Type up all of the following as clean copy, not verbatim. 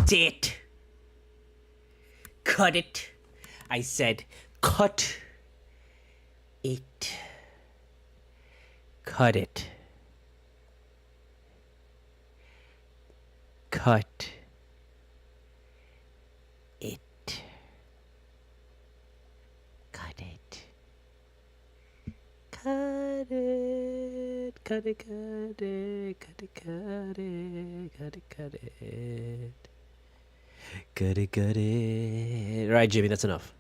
Cut it. Cut it. I said, cut it. Cut it. Cut it. Cut it. Cut it. Cut it. Cut it. Cut it. Cut it. Cut it. Cut it. Cut it. Cut it. All right, Jimmy, that's enough.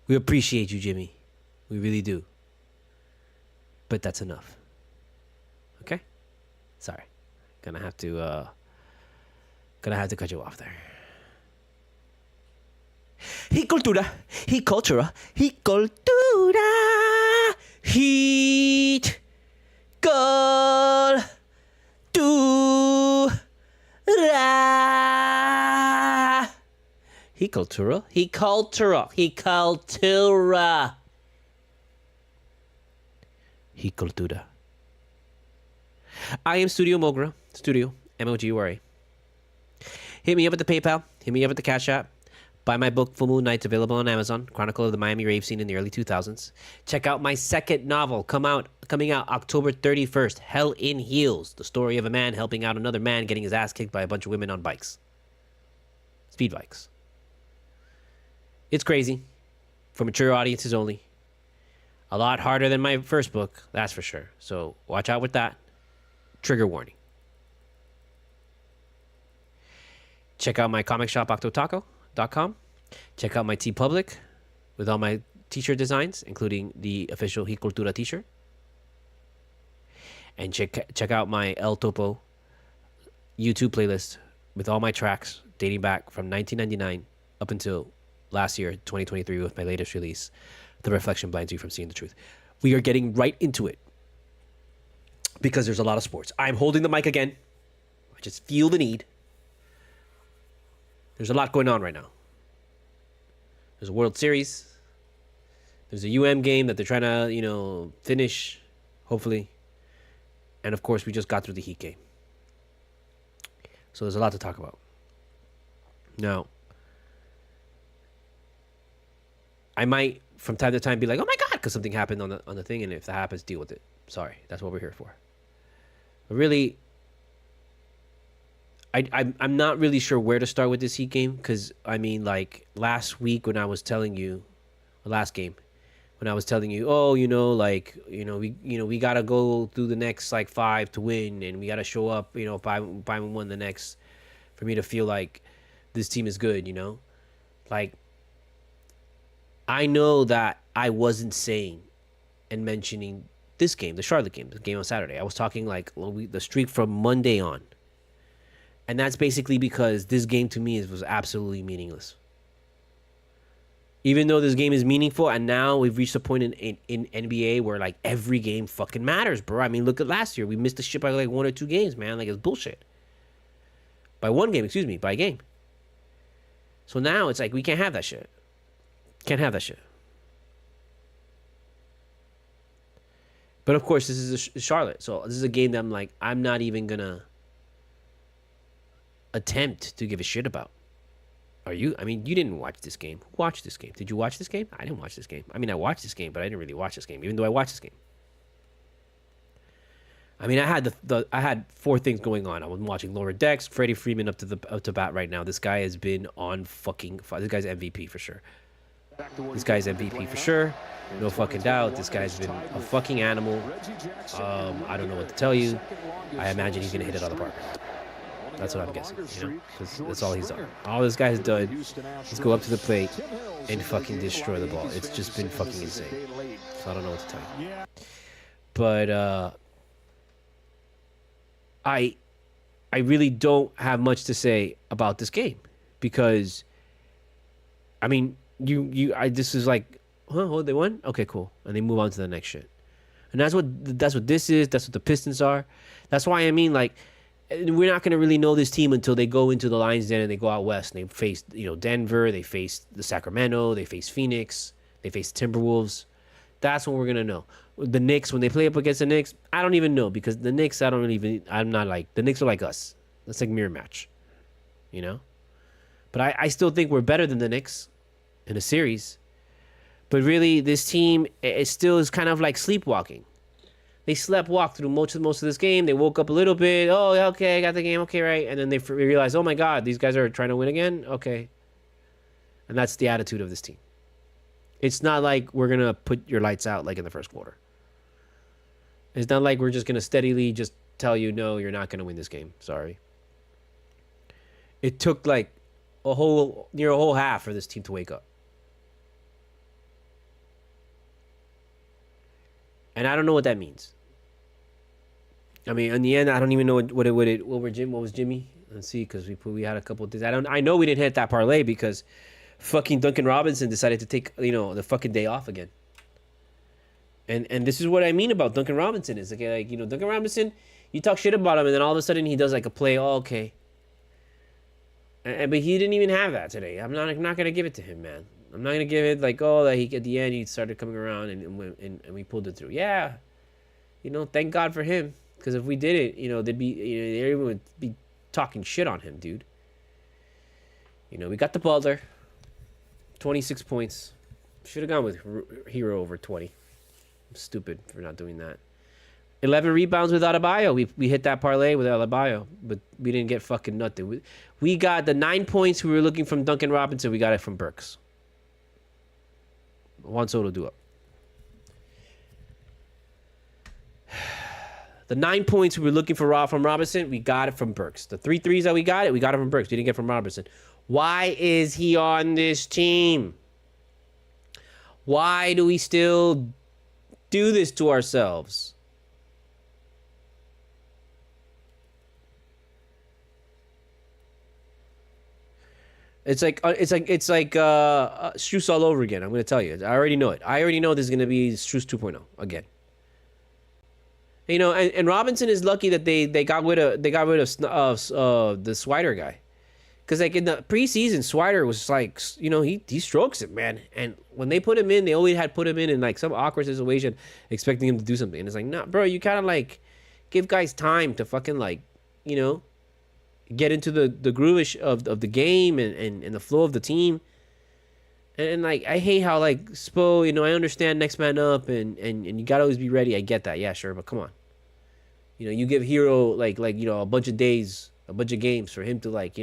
We appreciate you, Jimmy. We really do. But that's enough. Okay? Sorry. Gonna have to cut you off there. He cultura, he cultura, he cultura, heat cultura, he cultura, he cultura, he cultura, he cultura. I am Studio Mogura. Studio, M-O-G-U-R-A. Hit me up at the PayPal. Hit me up at the Cashapp. Buy my book, Full Moon Nights, available on Amazon. Chronicle of the Miami rave scene in the early 2000s. Check out my second novel, coming out October 31st, Hell in Heels. The story of a man helping out another man getting his ass kicked by a bunch of women on bikes. Speed bikes. It's crazy. For mature audiences only. A lot harder than my first book, that's for sure. So watch out with that. Trigger warning. Check out my comic shop, octotaco.com. Check out my TeePublic with all my t-shirt designs, including the official He Cultura t-shirt. And check out my El Topo YouTube playlist with all my tracks dating back from 1999 up until last year, 2023, with my latest release, The Reflection Blinds You from Seeing the Truth. We are getting right into it because there's a lot of sports. I'm holding the mic again. I just feel the need. There's a lot going on right now. There's a World Series. There's a UM game that they're trying to, finish, hopefully. And, of course, we just got through the Heat game. So there's a lot to talk about. Now, I might, from time to time, be like, oh, my God, because something happened on the thing. And if that happens, deal with it. Sorry. That's what we're here for. But really, I'm not really sure where to start with this Heat game because, last week when I was telling you, last game, when I was telling you, we got to go through the next, 5 to win, and we got to show up, 5-1 the next for me to feel like this team is good, I know that I wasn't saying and mentioning this game, the Charlotte game, the game on Saturday. I was talking the streak from Monday on. And that's basically because this game to me was absolutely meaningless. Even though this game is meaningful, and now we've reached a point in NBA where every game fucking matters, bro. Look at last year. We missed the shit by 1 or 2 games, man. It's bullshit. By 1 game, by a game. So now it's we can't have that shit. Can't have that shit. But of course, this is Charlotte. So this is a game that I'm not even gonna attempt to give a shit about. Are you? You didn't watch this game. Who watched this game? Did you watch this game? I didn't watch this game. I watched this game, but I didn't really watch this game, even though I watched this game. I had 4 things going on. I was watching Lower Decks, Freddie Freeman up to bat right now. This guy has been on fucking. This guy's MVP for sure. This guy's MVP for sure. No fucking doubt. This guy's been a fucking animal. I don't know what to tell you. I imagine he's gonna hit it out of the park. That's what I'm guessing, because that's all he's done. All this guy has done is go up to the plate and fucking destroy the ball. It's just been fucking insane. So I don't know what to tell you. But I really don't have much to say about this game because this is they won? Okay, cool. And they move on to the next shit. And that's what this is. That's what the Pistons are. That's why we're not going to really know this team until they go into the Lions Den and they go out west and they face, Denver, they face the Sacramento, they face Phoenix, they face Timberwolves. That's when we're going to know. The Knicks, when they play up against the Knicks, I don't even know because the Knicks, the Knicks are like us. That's like mirror match. you know. But I still think we're better than the Knicks in a series. But really, this team it still is kind of like sleepwalking. They slept walk through most of this game. They woke up a little bit. Oh, okay, I got the game. Okay, right. And then they realized, oh my God, these guys are trying to win again. Okay. And that's the attitude of this team. It's not like we're going to put your lights out like in the first quarter. It's not like we're just going to steadily just tell you, no, you're not going to win this game. Sorry. It took like near a whole half for this team to wake up. And I don't know what that means. I mean, in the end, I don't even know what was Jimmy? Let's see, because we had a couple of things. I know we didn't hit that parlay because fucking Duncan Robinson decided to take the fucking day off again. And this is what I mean about Duncan Robinson is like Duncan Robinson, you talk shit about him and then all of a sudden he does like a play. Oh, okay. But he didn't even have that today. I'm not gonna give it to him, man. I'm not gonna give it like that he at the end he started coming around and we pulled it through. Yeah, thank God for him. Because if we did it, they'd be, everyone would be talking shit on him, dude. We got the Butler, 26 points. Should have gone with Hero over 20. I'm stupid for not doing that. 11 rebounds with Adebayo. We hit that parlay with Adebayo, but we didn't get fucking nothing. We got the 9 points we were looking from Duncan Robinson. We got it from Burks. Juan Soto do up. The 9 points we were looking for from Robinson, we got it from Burks. The 3 threes that we got it from Burks. We didn't get from Robinson. Why is he on this team? Why do we still do this to ourselves? It's like Strus all over again. I'm gonna tell you. I already know it. I already know this is gonna be Strus 2.0 again. And Robinson is lucky that they got rid of the Swider guy, because like in the preseason, Swider was like he strokes it, man. And when they put him in, they always had put him in like some awkward situation, expecting him to do something. And it's like, nah, bro, you kind of like give guys time to fucking like get into the groove of the game and the flow of the team. And like I hate how like Spo, I understand next man up and you gotta always be ready. I get that, yeah, sure, but come on. You give Hero like a bunch of days, a bunch of games for him to like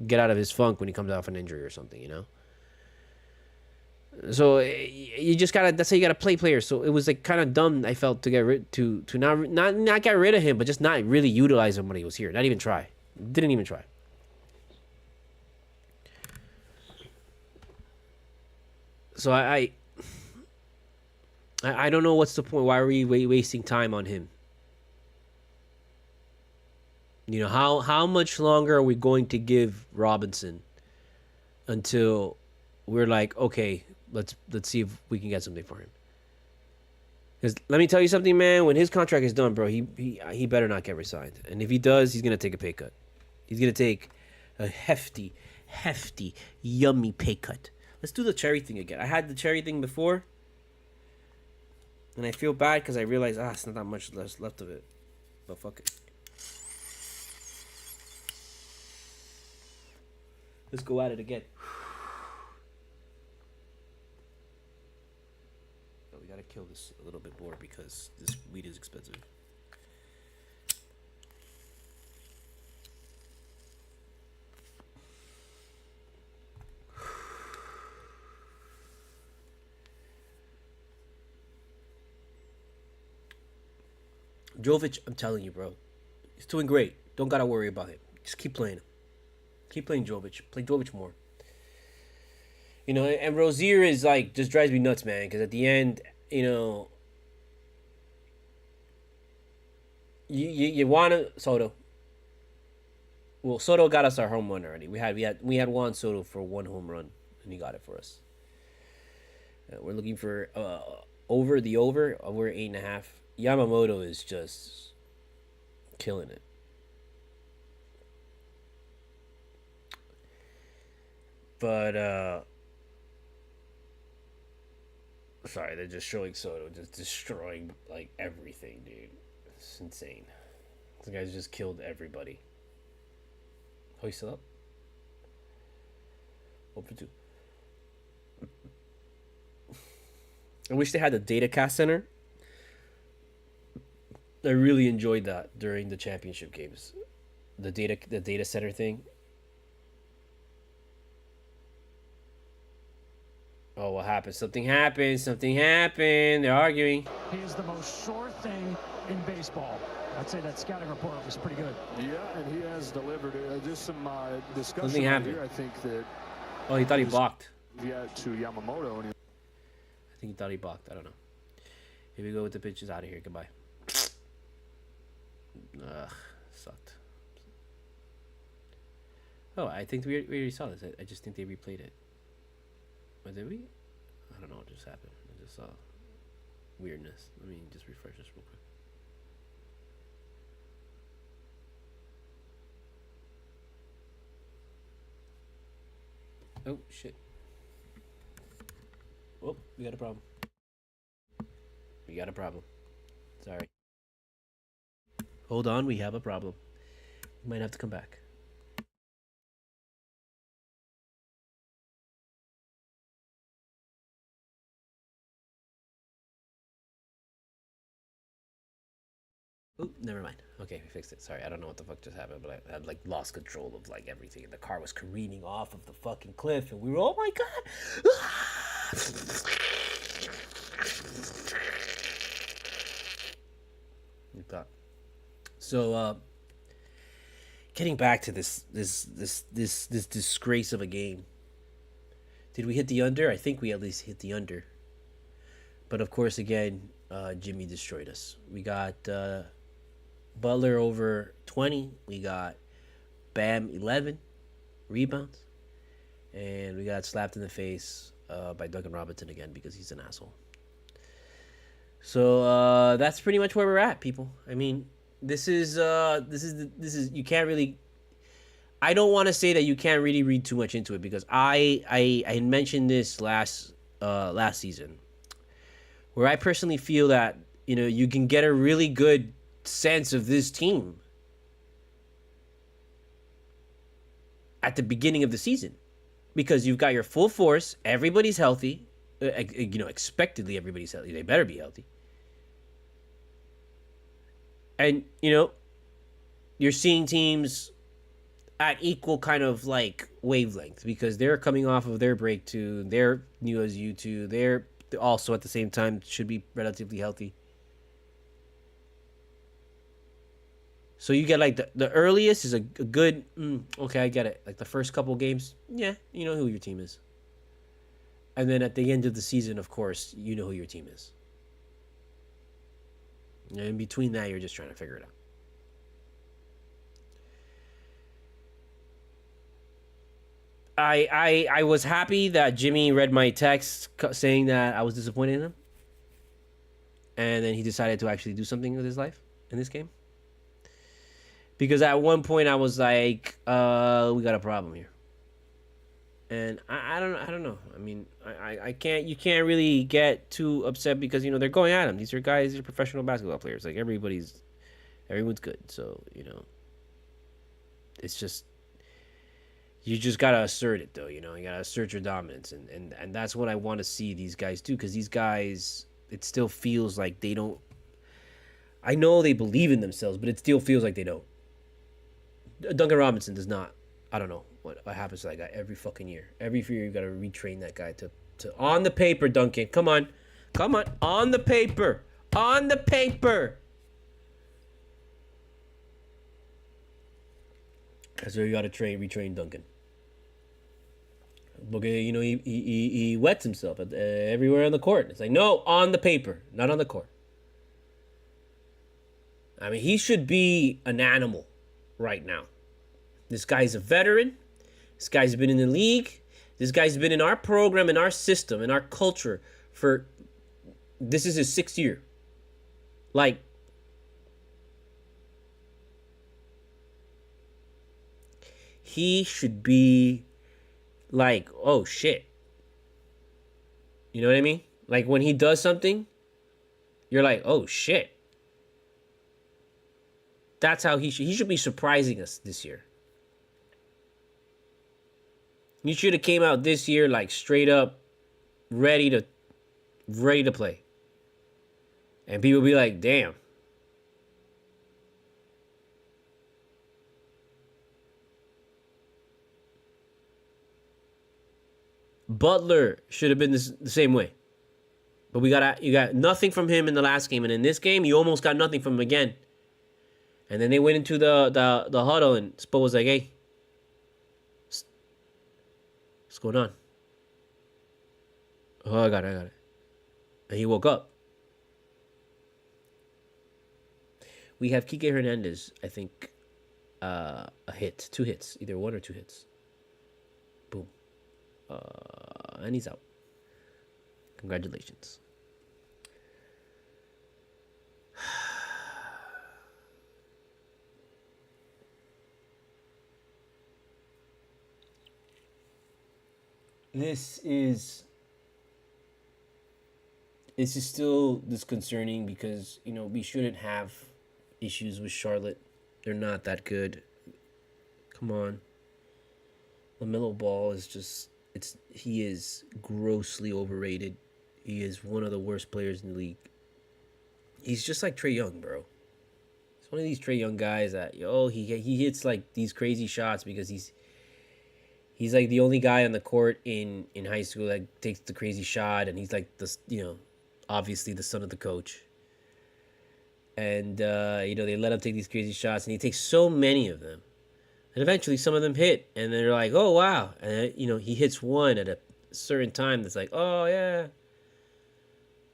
get out of his funk when he comes off an injury or something. So you just gotta. That's how you gotta play players. So it was like kind of dumb. I felt to get rid to not get rid of him, but just not really utilize him when he was here. Not even try. Didn't even try. So I don't know what's the point. Why are we wasting time on him? How much longer are we going to give Robinson until we're like, okay, let's see if we can get something for him? Because let me tell you something, man. When his contract is done, bro, he better not get resigned. And if he does, he's gonna take a pay cut. He's gonna take a hefty, yummy pay cut. Let's do the cherry thing again. I had the cherry thing before, and I feel bad because I realized, it's not that much left of it. But fuck it. Let's go at it again. Oh, we gotta kill this a little bit more because this weed is expensive. Jovic, I'm telling you, bro. He's doing great. Don't gotta worry about it. Just keep playing him. Keep playing Jovic. Play Jovic more. And Rozier is like, just drives me nuts, man. Because at the end, you want to Soto. Well, Soto got us our home run already. We had Juan Soto for one home run, and he got it for us. We're looking for over 8.5. Yamamoto is just killing it. But sorry, they're just showing Soto just destroying like everything, dude. It's insane. This guy's just killed everybody. Oh, he's still up? 0 for 2. I wish they had the datacast center. I really enjoyed that during the championship games. The data center thing. Oh, what happened? Something happened. Something happened. They're arguing. He is the most sure thing in baseball. I'd say that scouting report was pretty good. Yeah, and he has delivered just some discussion. Something happened. Here. I think that. Oh, he thought he balked. Yeah, to Yamamoto. And I think he thought he balked. I don't know. Here we go with the pitches. Out of here. Goodbye. Ugh, sucked. Oh, I think we already saw this. I just think they replayed it. Or did we? I don't know what just happened. I just saw weirdness. Let me just refresh this real quick. Oh, shit. Oh, we got a problem. We got a problem. Sorry. Hold on, we have a problem. We might have to come back. Oh, never mind. Okay, we fixed it. Sorry, I don't know what the fuck just happened, but I had like lost control of like everything, and the car was careening off of the fucking cliff, and we were, oh my god! You thought. So, getting back to this disgrace of a game. Did we hit the under? I think we at least hit the under. But of course, again, Jimmy destroyed us. We got Butler over 20. We got Bam 11 rebounds. And we got slapped in the face by Duncan Robinson again because he's an asshole. So that's pretty much where we're at, people. I mean, this is you can't really. I don't want to say that you can't really read too much into it because I mentioned this last season, where I personally feel that you can get a really good sense of this team at the beginning of the season because you've got your full force, everybody's healthy, expectedly everybody's healthy. They better be healthy. And, you're seeing teams at equal kind of like wavelength because they're coming off of their break too. They're new as you two. They're also at the same time should be relatively healthy. So you get like the earliest is a good, okay, I get it. Like the first couple games, yeah, you know who your team is. And then at the end of the season, of course, you know who your team is. And in between that, you're just trying to figure it out. I was happy that Jimmy read my text saying that I was disappointed in him. And then he decided to actually do something with his life in this game. Because at one point I was like, we got a problem here. And I don't know. I mean, you can't really get too upset because, they're going at him. These are guys, they're professional basketball players. Like everyone's good. So, it's just, you just got to assert it though. You got to assert your dominance. And that's what I want to see these guys do. Cause these guys, it still feels like they don't, I know they believe in themselves, but it still feels like they don't. Duncan Robinson does not. I don't know what happens to that guy every fucking year. Every year you got to retrain that guy to on the paper, Duncan. Come on, on the paper, That's where you got to retrain Duncan. Okay, he wets himself everywhere on the court. It's like no, on the paper, not on the court. I mean, he should be an animal right now. This guy's a veteran. This guy's been in the league. This guy's been in our program, in our system, in our culture for, this is his 6th year. Like, he should be like, oh shit. You know what I mean? Like when he does something, you're like, oh shit. That's how he should be surprising us this year. You should have came out this year like straight up ready to play. And people be like, damn. Butler should have been the same way. But you got nothing from him in the last game. And in this game, you almost got nothing from him again. And then they went into the huddle and Spo was like, hey, what's going on? Oh, I got it. And he woke up. We have Kike Hernandez, I think, a hit. 2 hits. Either 1 or 2 hits. Boom. And he's out. Congratulations. This is still disconcerting because, you know, we shouldn't have issues with Charlotte. They're not that good. Come on. LaMelo Ball is just, he is grossly overrated. He is one of the worst players in the league. He's just like Trae Young, bro. He's one of these Trae Young guys that, he hits like these crazy shots because he's like the only guy on the court in high school that takes the crazy shot, and he's like the, obviously the son of the coach. And they let him take these crazy shots, and he takes so many of them. And eventually some of them hit, and they're like, oh, wow. And, he hits one at a certain time that's like, oh, yeah.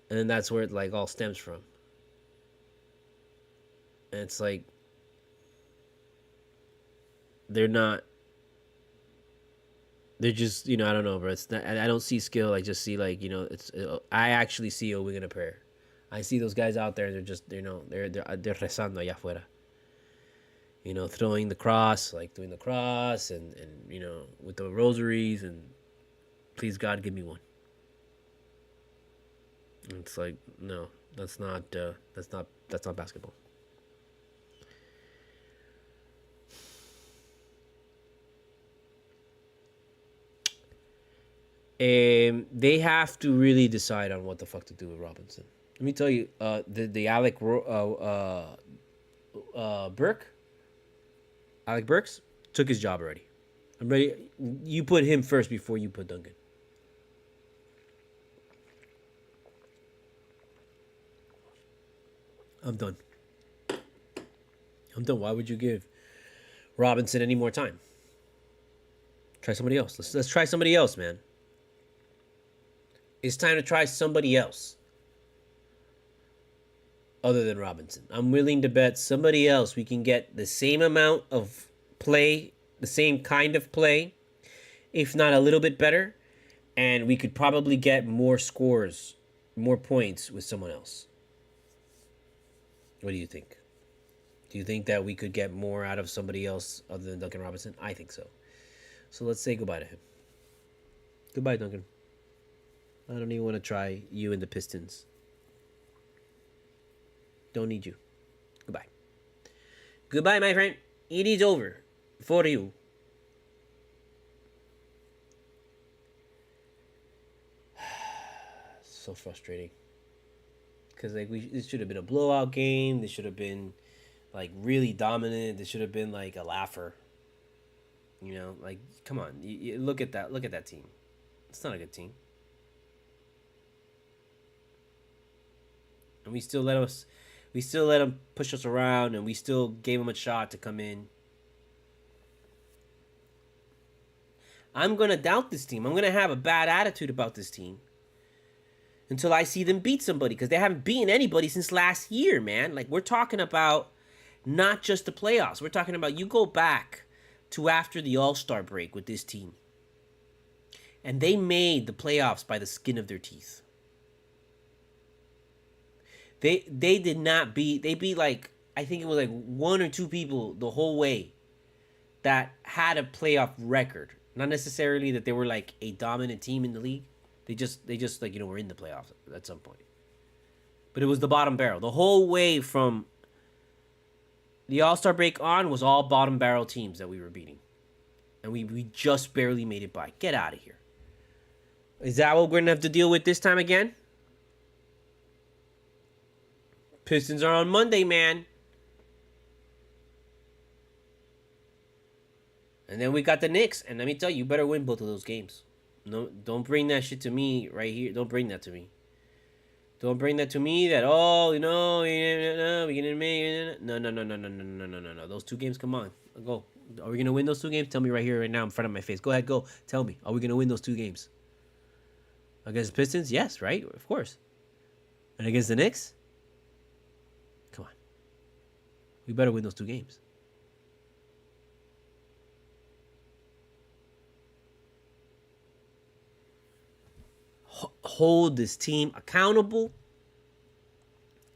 And then that's where it, like, all stems from. And it's like, they're just, I don't know, bro. It's not, I don't see skill. I just see, like, I actually see a wing and a prayer. I see those guys out there, they're just, they're rezando allá afuera. Throwing the cross, like doing the cross and with the rosaries and please God, give me one. And it's like, no, that's not basketball. They have to really decide on what the fuck to do with Robinson. Let me tell you, the Alec Burks took his job already. I'm ready. You put him first before you put Duncan. I'm done. Why would you give Robinson any more time? Try somebody else. Let's try somebody else, man. It's time to try somebody else other than Robinson. I'm willing to bet somebody else we can get the same amount of play, the same kind of play, if not a little bit better, and we could probably get more scores, more points with someone else. What do you think? Do you think that we could get more out of somebody else other than Duncan Robinson? I think so. So let's say goodbye to him. Goodbye, Duncan. I don't even want to try you and the Pistons. Don't need you. Goodbye. Goodbye, my friend. It is over for you. So frustrating. Because this should have been a blowout game. This should have been like really dominant. This should have been like a laugher. Like, come on. You look at that. Look at that team. It's not a good team. And we still let them push us around, and we still gave them a shot to come in. I'm going to doubt this team. I'm going to have a bad attitude about this team until I see them beat somebody, because they haven't beaten anybody since last year, man. Like, we're talking about not just the playoffs. We're talking about, you go back to after the All-Star break with this team, and they made the playoffs by the skin of their teeth. They did not beat. They beat, like, I think it was like 1 or 2 people the whole way that had a playoff record. Not necessarily that they were like a dominant team in the league. They just like, were in the playoffs at some point. But it was the bottom barrel. The whole way from the All-Star break on was all bottom barrel teams that we were beating. And we just barely made it by. Get out of here. Is that what we're going to have to deal with this time again? Pistons are on Monday, man. And then we got the Knicks. And let me tell you, you better win both of those games. No, don't bring that shit to me right here. Don't bring that to me. Don't bring that to me that, oh, you know, we gonna make no. Those 2 games, come on. Go. Are we going to win those 2 games? Tell me right here, right now, in front of my face. Go ahead, go. Tell me. Are we going to win those 2 games? Against the Pistons? Yes, right? Of course. And against the Knicks? Come on. We better win those 2 games. Hold this team accountable.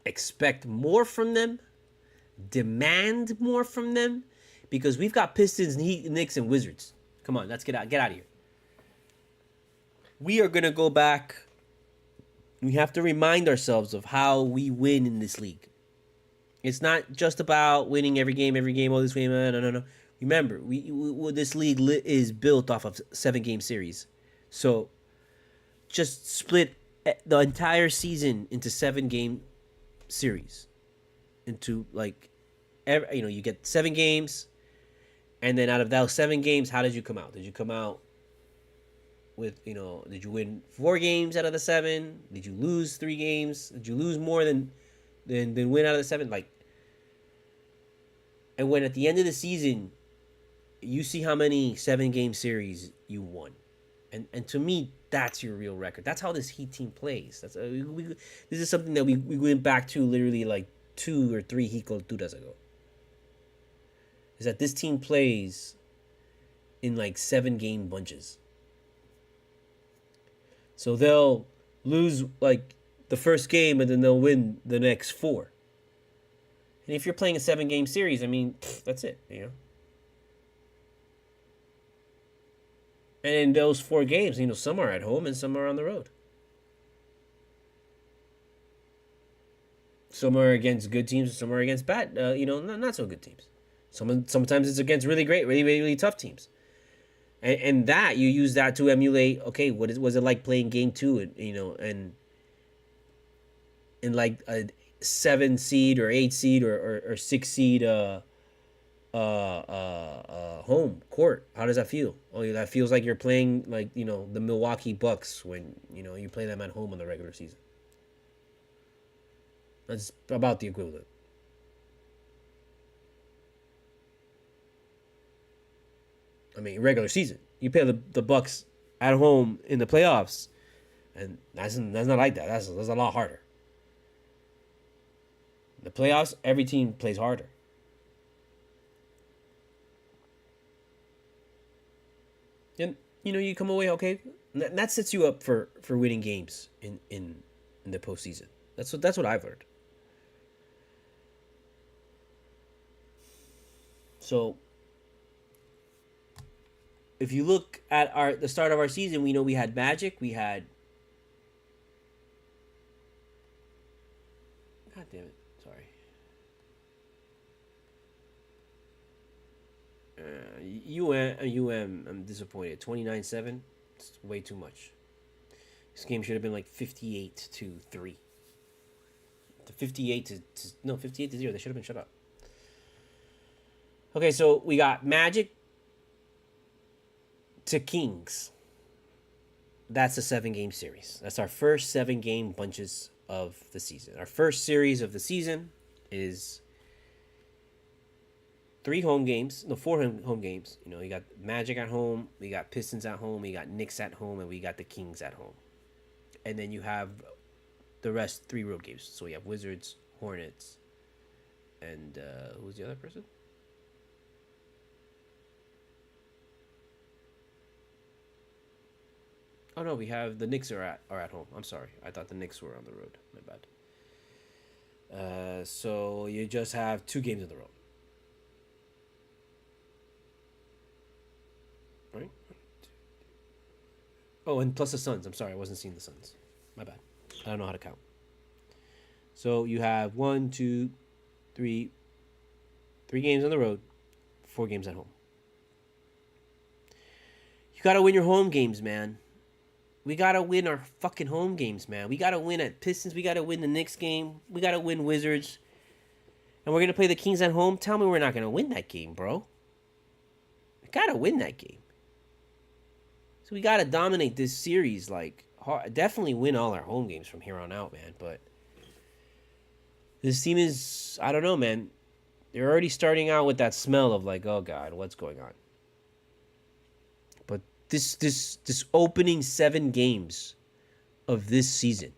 Expect more from them. Demand more from them. Because we've got Pistons, Heat, Knicks, and Wizards. Come on, let's get out of here. We are going to go back. We have to remind ourselves of how we win in this league. It's not just about winning every game, all this game. No. Remember, this league is built off of 7-game series. So just split the entire season into 7-game series. Into you get 7 games. And then out of those 7 games, how did you come out? Did you come out with, did you win 4 games out of the 7? Did you lose 3 games? Did you lose more than win out of the 7? And when at the end of the season, you see how many 7-game series you won. And to me, that's your real record. That's how this Heat team plays. That's this is something that we went back to literally 2 or 3 Heat Culturas ago. Is that this team plays in 7-game bunches. So they'll lose the first game and then they'll win the next 4. And if you're playing a 7-game series, I mean, that's it, And in those 4 games, some are at home and some are on the road. Some are against good teams and some are against bad, not so good teams. Sometimes it's against really great, really, really, really tough teams. And that, you use that to emulate, okay, was it like playing game 2, and in a 7 seed or 8 seed or 6 seed home court. How does that feel? Oh, that feels like you're playing the Milwaukee Bucks when you play them at home in the regular season. That's about the equivalent. I mean, regular season. You play the Bucks at home in the playoffs, and that's not like that. That's a lot harder. In the playoffs, every team plays harder. And you come away okay. That sets you up for winning games in the postseason. That's what I've learned. So if you look at the start of our season, we know we had Magic, we had God damn it, sorry. I'm disappointed. 29-7. It's way too much. This game should have been 58-3. 58 to 0. They should have been shut up. Okay, so we got Magic to Kings. That's a 7-game series. That's our first 7-game bunches of the season. Our first series of the season is 4 home games. You got Magic at home, we got Pistons at home, we got Knicks at home, and we got the Kings at home. And then you have the rest 3 road games. So we have Wizards, Hornets, and who's the other person? Oh no, we have the Knicks are at home. I'm sorry, I thought the Knicks were on the road. My bad. So you just have 2 games on the road, right? Oh, and plus the Suns. I'm sorry, I wasn't seeing the Suns. My bad. I don't know how to count. So you have 1, 2, 3 games on the road, 4 games at home. You gotta win your home games, man. We gotta win our fucking home games, man. We gotta win at Pistons. We gotta win the Knicks game. We gotta win Wizards. And we're gonna play the Kings at home. Tell me we're not gonna win that game, bro. We gotta win that game. So we gotta dominate this series. Like, definitely win all our home games from here on out, man. But this team is, I don't know, man. They're already starting out with that smell of like, oh God, what's going on? But this opening 7 games of this season,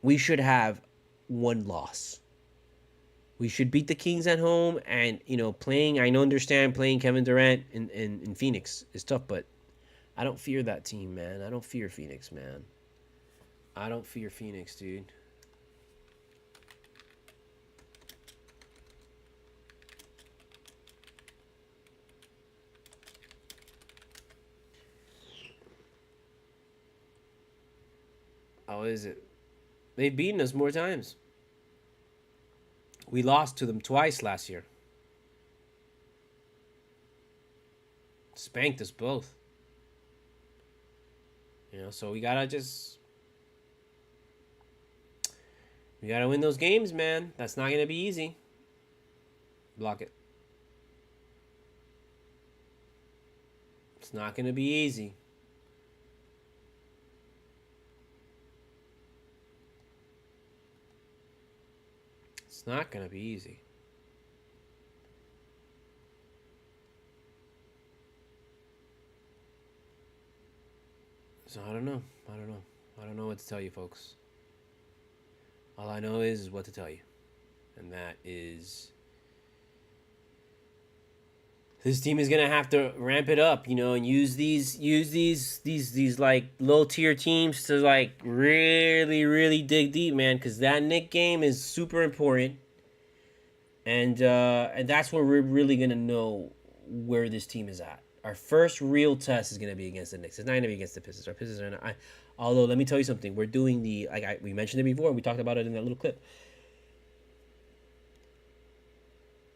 we should have 1 loss. We should beat the Kings at home, and playing. I understand playing Kevin Durant in Phoenix is tough, but I don't fear that team, man. I don't fear Phoenix, man. I don't fear Phoenix, dude. How is it? They've beaten us more times. We lost to them twice last year. Spanked us both. So we gotta win those games, man. That's not gonna be easy. Block it. It's not gonna be easy. It's not gonna be easy. So I don't know. I don't know what to tell you, folks. All I know is what to tell you. And that is this team is gonna have to ramp it up, and use these like low tier teams to like really, really dig deep, man, because that Knick game is super important. And that's where we're really gonna know where this team is at. Our first real test is gonna be against the Knicks. It's not gonna be against the Pistons. Our Pistons are not. Although let me tell you something, we're doing we mentioned it before. We talked about it in that little clip.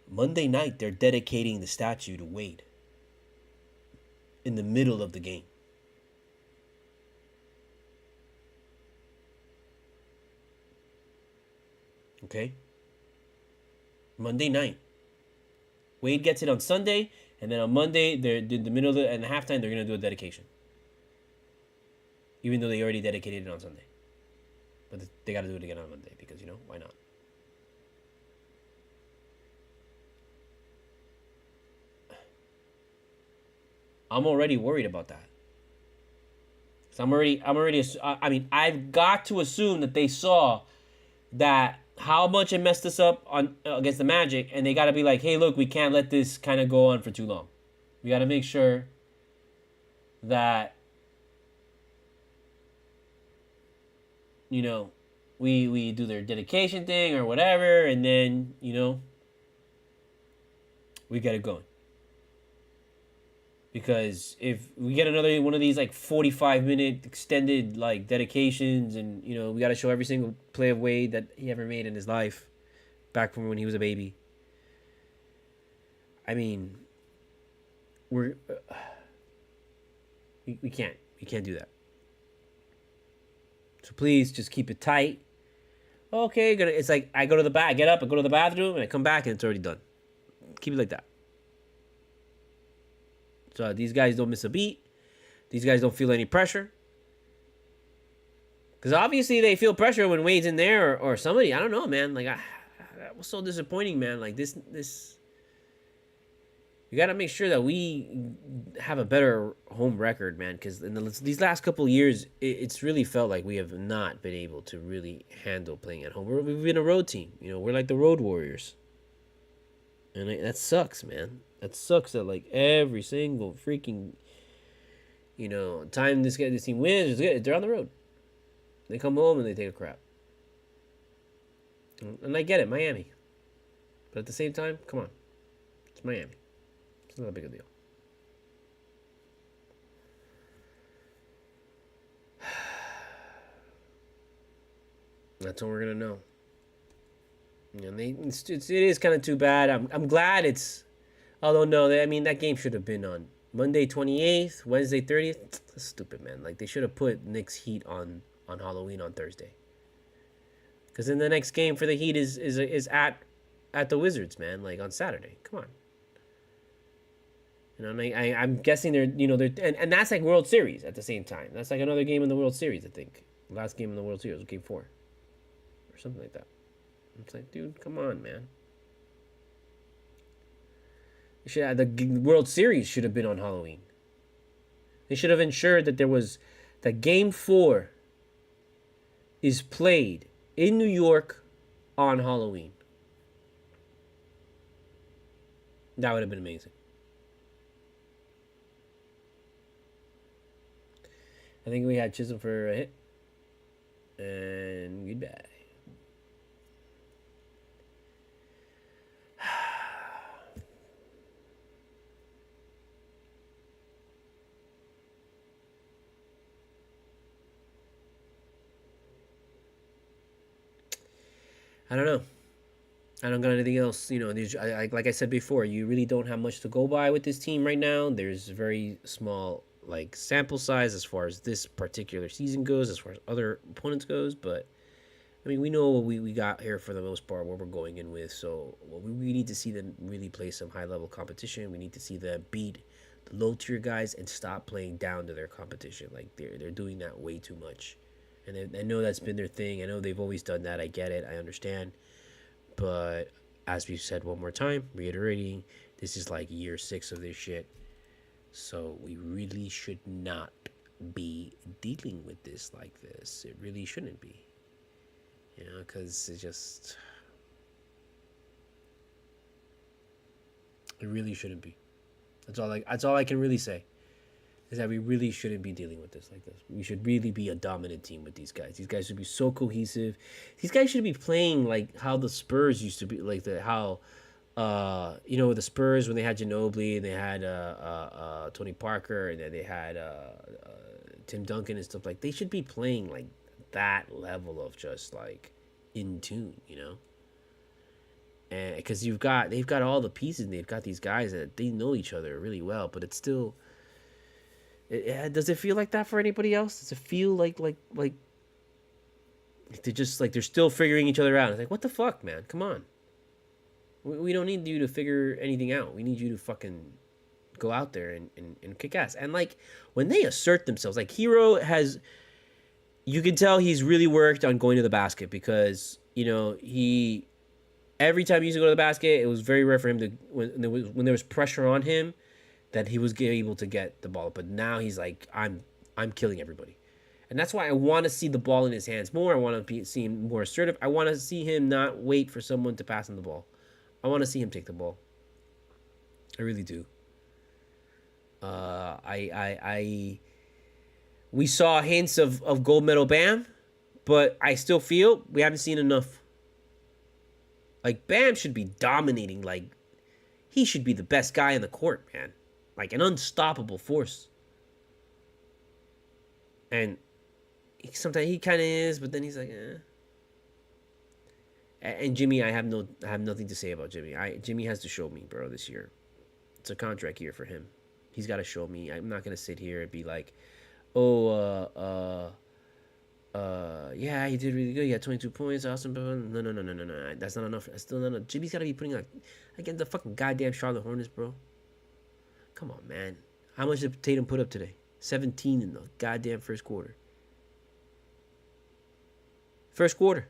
Monday night, they're dedicating the statue to Wade in the middle of the game. Okay? Monday night. Wade gets it on Sunday, and then on Monday, they're in the middle of and the halftime, they're going to do a dedication. Even though they already dedicated it on Sunday. But they got to do it again on Monday because, why not? I'm already worried about that. So I've got to assume that they saw that how much it messed us up on against the Magic, and they got to be like, hey, look, we can't let this kind of go on for too long. We got to make sure that, we do their dedication thing or whatever, and then, we get it going. Because if we get another one of these like 45-minute extended like dedications, and we got to show every single play of Wade that he ever made in his life, back from when he was a baby. I mean, we can't do that. So please just keep it tight. Okay, it's like I go to the I get up, I go to the bathroom, and I come back and it's already done. Keep it like that. So these guys don't miss a beat. These guys don't feel any pressure. Because obviously they feel pressure when Wade's in there or somebody. I don't know, man. Like, that was so disappointing, man. Like, this. You got to make sure that we have a better home record, man. Because in these last couple of years, it's really felt like we have not been able to really handle playing at home. We've been a road team. We're like the road warriors. And that sucks, man. That sucks that like every single freaking, time this team wins, they're on the road. They come home and they take a crap. And I get it, Miami. But at the same time, come on. It's Miami. It's not a big a deal. That's what we're gonna know. And it is kind of too bad. I'm glad it's Although no, I mean that game should have been on Monday 28th, Wednesday 30th. That's stupid, man. Like they should have put Knicks Heat on Halloween on Thursday. Because then the next game for the Heat is at the Wizards, man. Like on Saturday. Come on. You know, I'm guessing they're and that's like World Series at the same time. That's like another game in the World Series, I think. Last game in the World Series was Game 4 or something like that. It's like, dude, come on, man. The World Series should have been on Halloween. They should have ensured that Game 4 is played in New York on Halloween. That would have been amazing. I think we had Chisholm for a hit. And goodbye. I don't know. I don't got anything else. You know, like I said before, you really don't have much to go by with this team right now. There's very small like sample size as far as this particular season goes, as far as other opponents goes. But I mean, we know what we got here for the most part, what we're going in with. So we need to see them really play some high level competition. We need to see them beat the low tier guys and stop playing down to their competition. Like they're doing that way too much. And I know that's been their thing. I know they've always done that. I get it. I understand. But as we've said one more time, reiterating, this is like year 6 of this shit. So we really should not be dealing with this like this. It really shouldn't be. You know, because it really shouldn't be. That's all I can really say. Is that we really shouldn't be dealing with this like this. We should really be a dominant team with these guys. These guys should be so cohesive. These guys should be playing like how the Spurs used to be, like how you know, the Spurs when they had Ginobili and they had Tony Parker and then they had Tim Duncan and stuff. Like they should be playing like that level of just like in tune, you know. And because they've got all the pieces and they've got these guys that they know each other really well, but it's still. Does it feel like that for anybody else? Does it feel like they're just like they're still figuring each other out? It's like, what the fuck, man? Come on. We don't need you to figure anything out. We need you to fucking go out there and kick ass. And like when they assert themselves, like Hero has, you can tell he's really worked on going to the basket because, you know, every time he used to go to the basket, it was very rare for him to when there was pressure on him, that he was able to get the ball. But now he's like, I'm killing everybody. And that's why I want to see the ball in his hands more. I want to see him more assertive. I want to see him not wait for someone to pass him the ball. I want to see him take the ball. I really do. We saw hints of gold medal Bam, but I still feel we haven't seen enough. Like Bam should be dominating. Like he should be the best guy in the court, man. Like an unstoppable force. And sometimes he kind of is, but then he's like, eh. And Jimmy, I have nothing to say about Jimmy. Jimmy has to show me, bro, this year. It's a contract year for him. He's got to show me. I'm not gonna sit here and be like, yeah, he did really good. He had 22 points. Awesome. No. That's not enough. That's still not enough. Jimmy's got to be putting like against the fucking goddamn Charlotte Hornets, bro. Come on, man. How much did Tatum put up today? 17 in the goddamn first quarter. First quarter.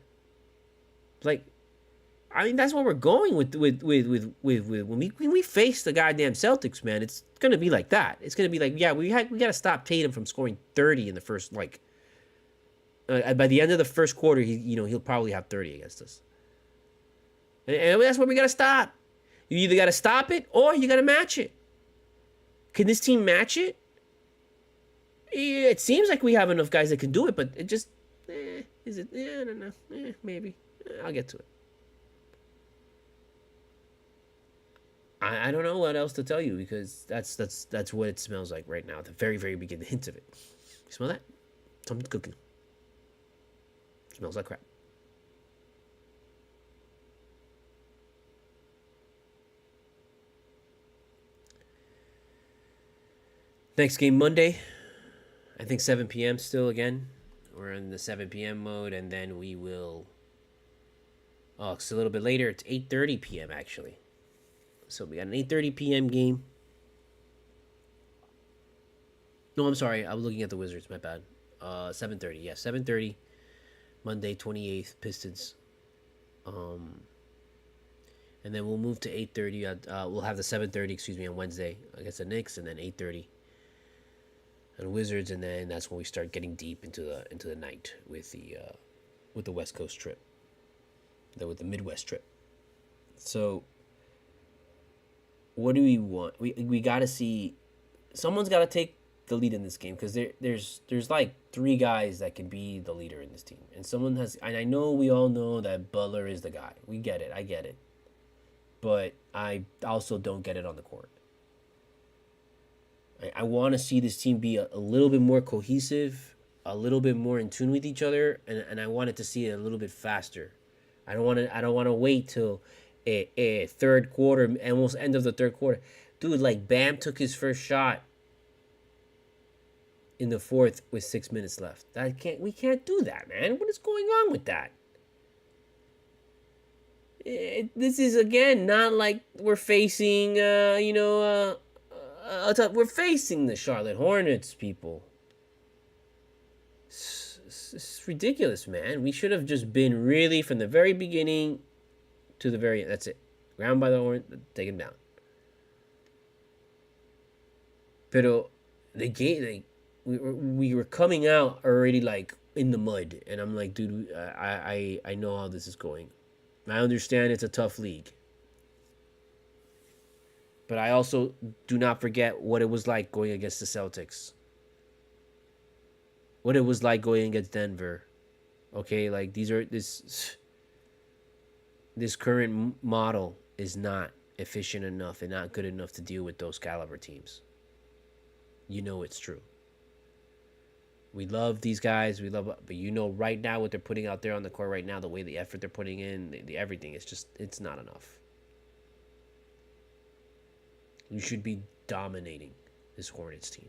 Like, I mean, that's what we're going with when we face the goddamn Celtics, man. It's gonna be like that. It's gonna be like, yeah, we gotta stop Tatum from scoring 30 in the first like. By the end of the first quarter, he'll probably have 30 against us. And that's what we gotta stop. You either gotta stop it or you gotta match it. Can this team match it? It seems like we have enough guys that can do it, but it just, is it? I don't know. Maybe. I'll get to it. I don't know what else to tell you because that's what it smells like right now. At the very, very beginning, the hint of it. You smell that? Something's cooking. Smells like crap. Next game Monday. I think 7 p.m. still again. We're in the 7 p.m. mode, and then we will. Oh, it's a little bit later. It's 8:30 p.m. actually. So we got an 8:30 p.m. game. No, I'm sorry. I was looking at the Wizards. My bad. 7:30. Yeah, 7:30. Monday, 28th. Pistons. And then we'll move to 8:30. We'll have the 7:30. Excuse me, on Wednesday against the Knicks, and then 8:30. And Wizards, and then that's when we start getting deep into the night with the West Coast trip, with the Midwest trip. So, what do we want? We got to see, someone's got to take the lead in this game, because there's like 3 guys that can be the leader in this team, and someone has. And I know we all know that Butler is the guy. We get it. I get it, but I also don't get it on the court. I want to see this team be a little bit more cohesive, a little bit more in tune with each other, and I wanted to see it a little bit faster. I don't want to wait till a third quarter, almost end of the third quarter. Dude, like Bam took his first shot in the fourth with 6 minutes left. We can't do that, man. What is going on with that? This is again not like we're facing we're facing the Charlotte Hornets, people. It's ridiculous, man. We should have just been really from the very beginning to the very end. That's it. Ground by the horn, take him down. Pero the game, we were coming out already like in the mud, and I'm like, dude, I know how this is going. I understand it's a tough league. But I also do not forget what it was like going against the Celtics. What it was like going against Denver. Okay, like this current model is not efficient enough and not good enough to deal with those caliber teams. You know it's true. We love these guys. But you know right now what they're putting out there on the court right now, the way the effort they're putting in, the everything, it's not enough. You should be dominating this Hornets team.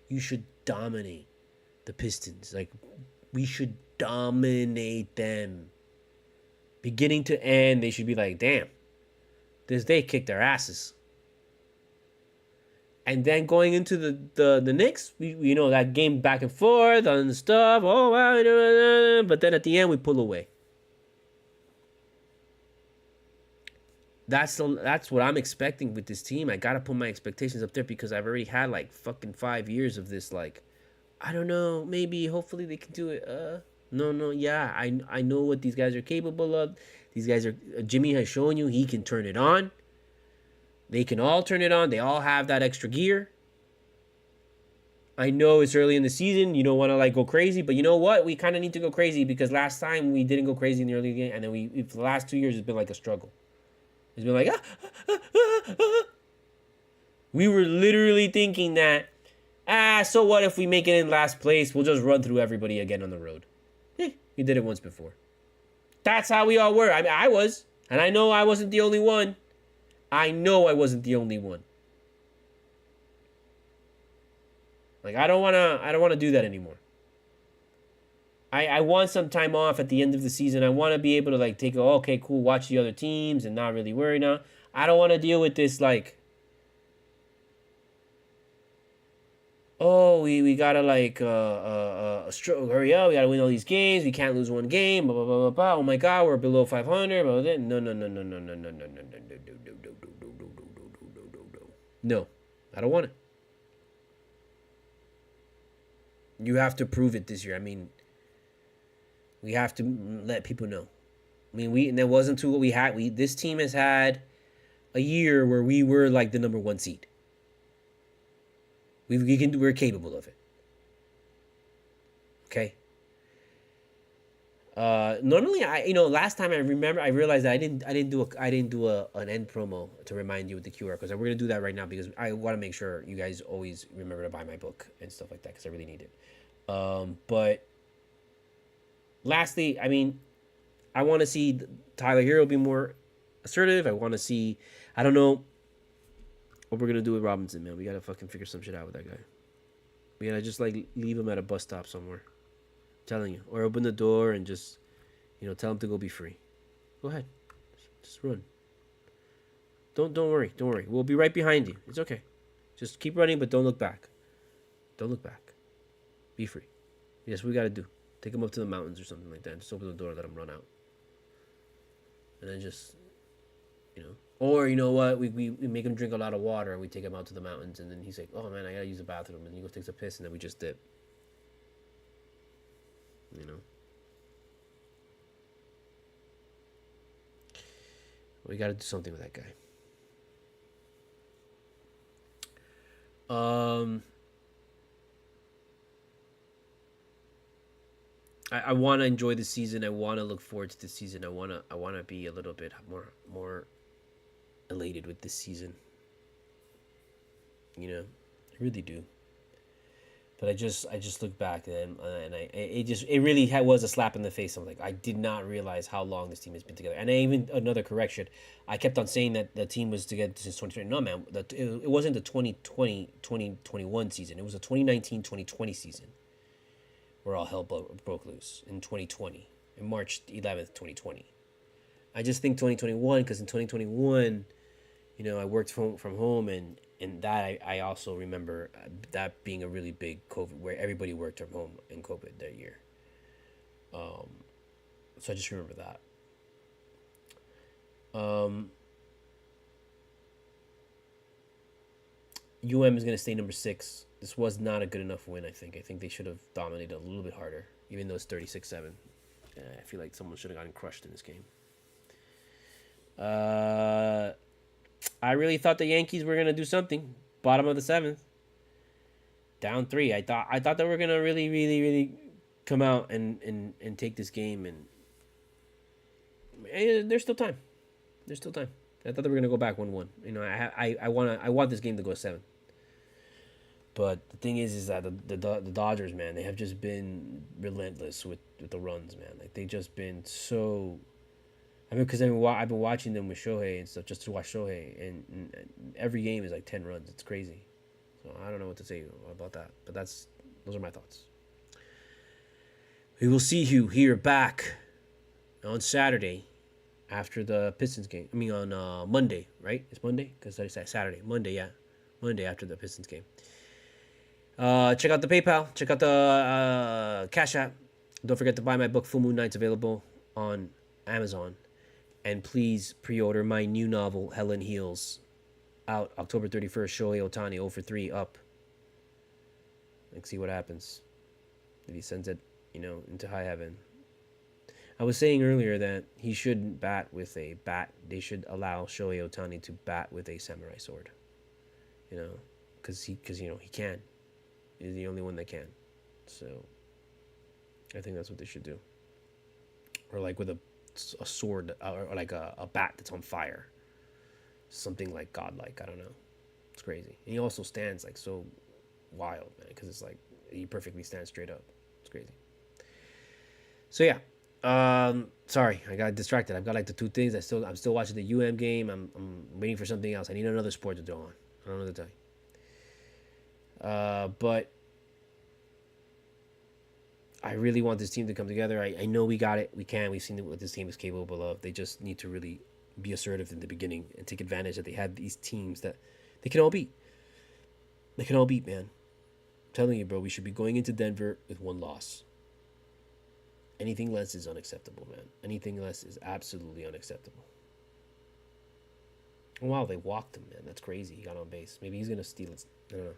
You should dominate the Pistons. Like, we should dominate them. Beginning to end, they should be like, damn, they kicked their asses. And then going into the Knicks, we know that game back and forth on the stuff. Oh, wow. But then at the end, we pull away. That's what I'm expecting with this team. I gotta put my expectations up there because I've already had like fucking 5 years of this. Like, I don't know, maybe, hopefully they can do it. No, yeah, I know what these guys are capable of. These guys are. Jimmy has shown you he can turn it on. They can all turn it on. They all have that extra gear. I know it's early in the season. You don't want to like go crazy, but you know what? We kind of need to go crazy because last time we didn't go crazy in the early game, and then for the last 2 years it's been like a struggle. It's been like, We were literally thinking that, so what if we make it in last place? We'll just run through everybody again on the road. We did it once before. That's how we all were. I mean, I was. And I know I wasn't the only one. Like, I don't want to do that anymore. I want some time off at the end of the season. I want to be able to like take okay, cool, watch the other teams and not really worry now. I don't want to deal with this like, we gotta like hurry up. We gotta win all these games. We can't lose one game. Blah blah blah blah blah. Oh my God, we're below 500. No, I don't want it. You have to prove it this year. I mean, we have to let people know. I mean, and that wasn't to what we had. This team has had a year where we were like the number 1 seed. We're capable of it. Okay. Normally, last time I realized that I didn't do an end promo to remind you with the QR because we're gonna do that right now because I want to make sure you guys always remember to buy my book and stuff like that because I really need it. But lastly, I mean, I want to see Tyler Hero be more assertive. I want to see. I don't know what we're gonna do with Robinson, man. We gotta fucking figure some shit out with that guy. We gotta just like leave him at a bus stop somewhere. I'm telling you, or open the door and just, tell him to go be free. Go ahead, just run. Don't worry. We'll be right behind you. It's okay. Just keep running, but don't look back. Don't look back. Be free. Yes, we gotta do. Take him up to the mountains or something like that. Just open the door, let him run out, and then just, Or you know what? We make him drink a lot of water and we take him out to the mountains, and then he's like, "Oh man, I gotta use the bathroom," and he goes takes a piss, and then we just dip. We gotta do something with that guy. I want to enjoy the season. I want to look forward to the season. I want to be a little bit more elated with this season. I really do. But I just look back and it really was a slap in the face. I'm like, I did not realize how long this team has been together. And another correction, I kept on saying that the team was together since 2020. No, man, it wasn't the 2020-2021 season. It was the 2019-2020 season where all hell broke loose in 2020, in March 11th, 2020. I just think 2021, because in 2021, I worked from home, and that I also remember that being a really big COVID, where everybody worked from home in COVID that year. So I just remember that. UM is going to stay number 6. This was not a good enough win, I think. I think they should have dominated a little bit harder, even though it's 36-7. I feel like someone should have gotten crushed in this game. I really thought the Yankees were going to do something. Bottom of the 7th. Down 3. I thought they were going to really, really, really come out and take this game. And there's still time. There's still time. I thought they were going to go back 1-1. I want this game to go 7. But the thing is that the Dodgers, man, they have just been relentless with the runs, man. Like, they've just been so... because I've been watching them with Shohei and stuff, just to watch Shohei, and every game is like 10 runs. It's crazy. So I don't know what to say about that, but those are my thoughts. We will see you here back on Saturday after the Pistons game. On Monday, right? It's Monday? Because I said Saturday. Monday, yeah. Monday after the Pistons game. Check out the PayPal. Check out the Cashapp. Don't forget to buy my book, Full Moon Nights, available on Amazon. And please pre-order my new novel, Helen Heals, out October 31st. Shohei Ohtani, 0 for 3, up. Let's see what happens if he sends it, into high heaven. I was saying earlier that he shouldn't bat with a bat. They should allow Shohei Ohtani to bat with a samurai sword. Because he can. He's the only one that can. So I think that's what they should do. Or like with a sword, or like a bat that's on fire. Something like godlike. I don't know. It's crazy. And he also stands like so wild, man, because it's like he perfectly stands straight up. It's crazy. So yeah. Sorry, I got distracted. I've got like the two things. I'm still watching the UM game. I'm waiting for something else. I need another sport to throw on. I don't know what to tell you. But I really want this team to come together. I know we got it. We can. We've seen what this team is capable of. They just need to really be assertive in the beginning and take advantage that they have these teams that they can all beat. They can all beat, man. I'm telling you, bro, we should be going into Denver with 1 loss. Anything less is unacceptable, man. Anything less is absolutely unacceptable. Wow, they walked him, man. That's crazy. He got on base. Maybe he's going to steal it. I don't know.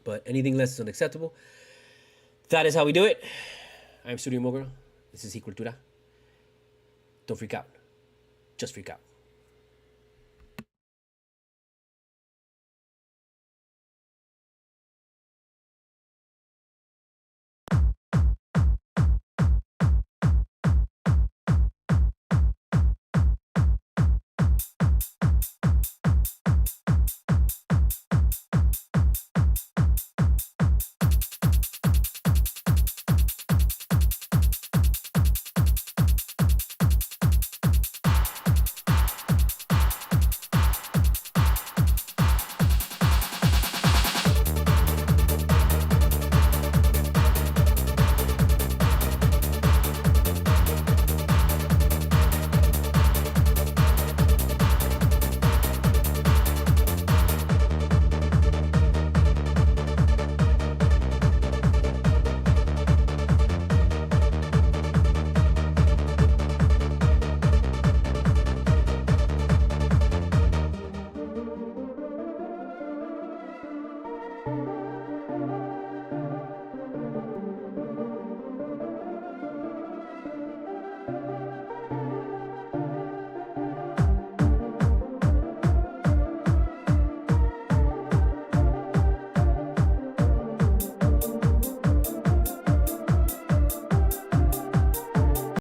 But anything less is unacceptable. That is how we do it. I'm studiomogura. This is Cultura. Don't freak out. Just freak out.